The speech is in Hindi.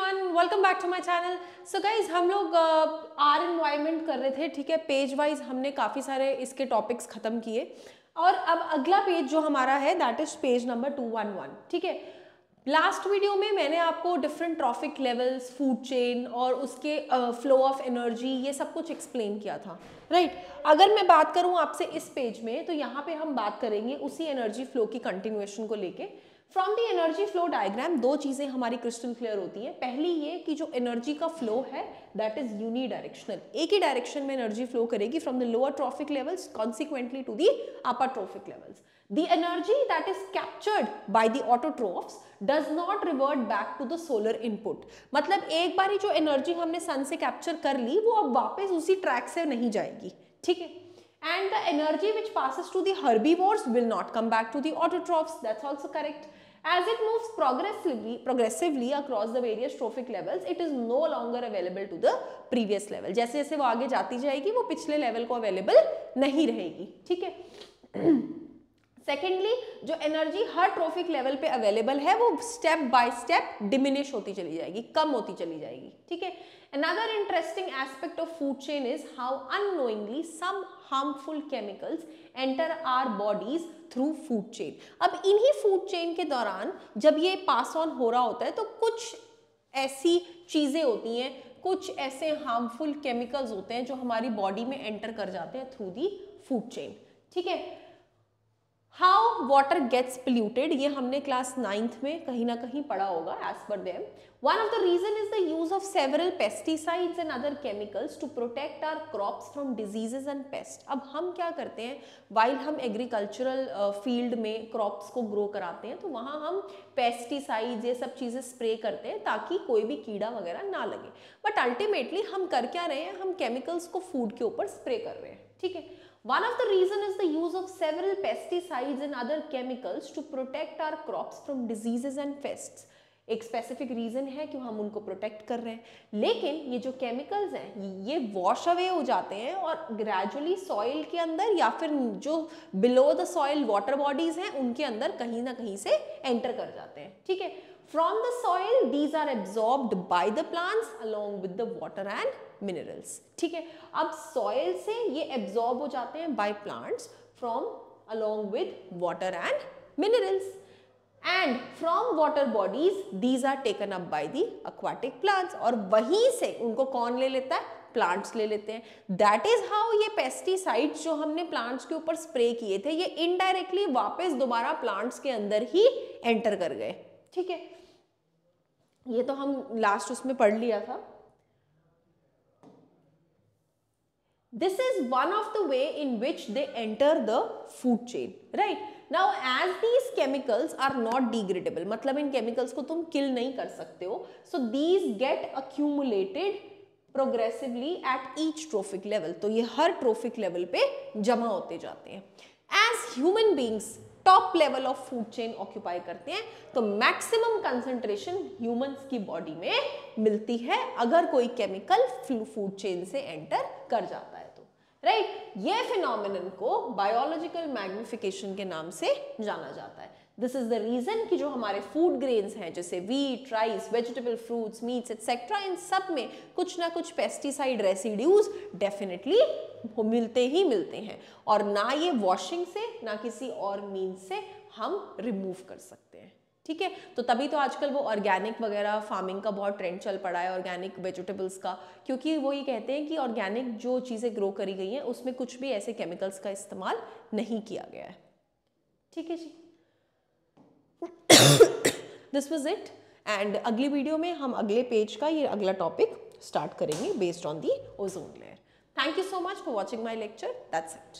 Everyone, welcome back to my channel. So guys, हम लोग आर एनवायरनमेंट कर रहे थे, ठीक है। पेज वाइज हमने काफ़ी सारे इसके टॉपिक्स ख़त्म किए और अब अगला पेज जो हमारा है दैट इज पेज नंबर 211, ठीक है। लास्ट वीडियो में मैंने आपको different trophic levels, food chain और उसके फ्लो ऑफ एनर्जी ये सब कुछ एक्सप्लेन किया था, राइट। अगर मैं बात करूं आपसे इस पेज में, तो यहाँ पे हम बात करेंगे उसी एनर्जी फ्लो की कंटिन्यूएशन को लेके। From the energy flow diagram दो चीजें हमारी क्रिस्टल क्लियर होती हैं। पहली ये कि जो एनर्जी का फ्लो है दैट इज यूनी डायरेक्शनल, एक ही डायरेक्शन में एनर्जी फ्लो करेगी from the lower trophic levels consequently to the upper trophic levels. The energy that is captured by the autotrophs does not revert back to the solar input। मतलब एक बार ही जो एनर्जी हमने सन से कैप्चर कर ली वो अब वापस उसी ट्रैक से नहीं जाएगी, ठीक है। And the energy which passes to the herbivores will not come back to the autotrophs, that's also correct। As it moves progressively across the various trophic levels, it is no longer available to the previous level। जैसे जैसे वो आगे जाती जाएगी वो पिछले लेवल को अवेलेबल नहीं रहेगी, ठीक है। सेकेंडली, जो एनर्जी हर ट्रॉफिक लेवल पे अवेलेबल है वो स्टेप बाय स्टेप डिमिनिश होती चली जाएगी, कम होती चली जाएगी, ठीक है। Another interesting aspect of food chain is how unknowingly some harmful chemicals enter our bodies through food chain। अब इन्हीं food chain के दौरान जब ये पास ऑन हो रहा होता है तो कुछ ऐसी चीजें होती हैं, कुछ ऐसे हार्मफुल केमिकल्स होते हैं जो हमारी बॉडी में एंटर कर जाते हैं थ्रू दी फूड चेन, ठीक है। हाउ वाटर गेट्स पोल्यूटेड, ये हमने क्लास 9th में कहीं ना कहीं पढ़ा होगा as per them. One of the reason is the use of several pesticides and other chemicals to protect our crops from diseases and pest. अब हम क्या करते हैं, वाइल हम एग्रीकल्चरल फील्ड में क्रॉप्स को ग्रो कराते हैं तो वहाँ हम पेस्टिसाइड्स ये सब चीज़ें स्प्रे करते हैं ताकि कोई भी कीड़ा वगैरह ना लगे। बट अल्टीमेटली हम कर क्या रहे हैं, हम केमिकल्स को फूड के ऊपर स्प्रे कर रहे हैं, ठीक है। One of the reason is the use of several pesticides and other chemicals to protect our crops from diseases and pests। एक स्पेसिफिक रीजन है कि हम उनको प्रोटेक्ट कर रहे हैं, लेकिन ये जो केमिकल्स हैं ये वॉश अवे हो जाते हैं और ग्रेजुअली सॉइल के अंदर या फिर जो below the soil water bodies हैं उनके अंदर कहीं ना कहीं से एंटर कर जाते हैं, ठीक है। From the soil, these are absorbed by the plants along with the water and minerals, ठीक है। अब soil से ये absorb हो जाते हैं by plants from along with water and minerals, and from water bodies these are taken up by the aquatic plants, और वहीं से उनको कौन ले लेता है, प्लांट्स ले लेते हैं। दैट इज हाउ ये पेस्टिसाइड्स जो हमने प्लांट्स के ऊपर स्प्रे किए थे ये इनडायरेक्टली वापस दोबारा प्लांट्स के अंदर ही एंटर कर गए, ठीक है। ये तो हम लास्ट उसमें पढ़ लिया था। This is one of the way in which they enter the food chain, right? Now, as these chemicals are not degradable, मतलब इन chemicals को तुम kill नहीं कर सकते हो, so these get accumulated progressively at each trophic level। तो ये हर trophic level पे जमा होते जाते हैं। As human beings top level of food chain occupy करते हैं तो मैक्सिमम कंसंट्रेशन ह्यूमंस की बॉडी में मिलती है अगर कोई केमिकल फूड चेन से एंटर कर जाता है तो, राइट। ये फिनोमिनन को बायोलॉजिकल मैग्निफिकेशन के नाम से जाना जाता है। दिस इज द रीजन कि जो हमारे फूड ग्रेन्स हैं जैसे wheat, rice, vegetable, fruits, meats etcetera, इन सब में कुछ ना कुछ पेस्टिसाइड रेसिड्यूज डेफिनेटली मिलते ही मिलते हैं और ना ये वॉशिंग से ना किसी और मीन्स से हम रिमूव कर सकते हैं, ठीक है। तो तभी तो आजकल वो ऑर्गेनिक वगैरह फार्मिंग का बहुत ट्रेंड चल पड़ा है, ऑर्गेनिक वेजिटेबल्स का, क्योंकि वो ये कहते हैं कि ऑर्गेनिक जो चीज़ें ग्रो करी गई हैं उसमें कुछ भी ऐसे केमिकल्स का इस्तेमाल नहीं किया गया है, ठीक है जी। दिस वाज इट, एंड अगली वीडियो में हम अगले पेज का ये अगला टॉपिक स्टार्ट करेंगे based on the ozone layer. Thank you so much for watching my lecture. That's it.